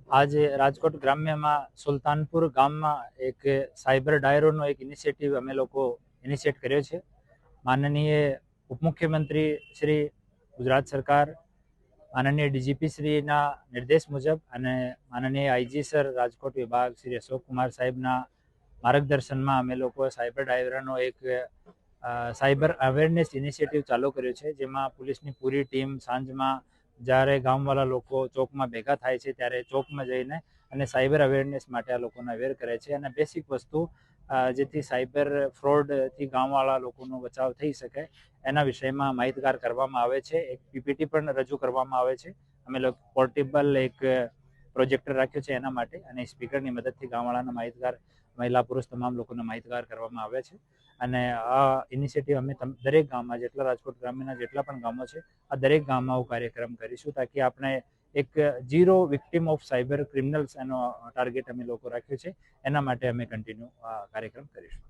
આજે રાજકોટ ગ્રામ્યમાં સુલતાનપુર ગામમાં એક સાયબર ડાયરોનો એક ઇનિશિયેટિવ અમે લોકો ઇનિશિયેટ કર્યો છે. માનનીય ઉપમુખ્યમંત્રી શ્રી, ગુજરાત સરકાર, માનનીય ડીજીપી શ્રીના નિર્દેશ મુજબ અને માનનીય આઈજી સર રાજકોટ વિભાગ શ્રી અશોક કુમાર સાહેબના માર્ગદર્શનમાં અમે લોકો સાયબર ડાયરોનો એક સાયબર અવેરનેસ ઇનિશિયેટિવ ચાલુ કર્યો છે, જેમાં પોલીસની પૂરી ટીમ સાંજમાં જ્યારે ગામવાળા લોકો ચોકમાં ભેગા થાય છે ત્યારે ચોકમાં જઈને અને સાયબર અવેરનેસ માટે આ લોકોને અવેર કરે છે. અને બેસિક વસ્તુ જેથી સાયબર ફ્રોડથી ગામવાળા લોકોનો બચાવ થઈ શકે એના વિષયમાં માહિતગાર કરવામાં આવે છે. એક પીપીટી પણ રજૂ કરવામાં આવે છે. અમે લોકો પોર્ટેબલ એક પ્રોજેક્ટર રાખ્યો છે એના માટે, અને સ્પીકરની મદદથી ગામવાળાના માહિતગાર, મહિલા પુરુષ તમામ લોકોને માહિતગાર કરવામાં આવે છે. અને આ ઇનિશિયેટિવ અમે દરેક ગામમાં, જેટલા રાજકોટ ગ્રામ્યના જેટલા પણ ગામો છે, આ દરેક ગામમાં આવો કાર્યક્રમ કરીશું, તાકી આપણે એક zero victim of cyber criminals એનો ટાર્ગેટ અમે લોકો રાખ્યો છે. એના માટે અમે કન્ટિન્યુ આ કાર્યક્રમ કરીશું.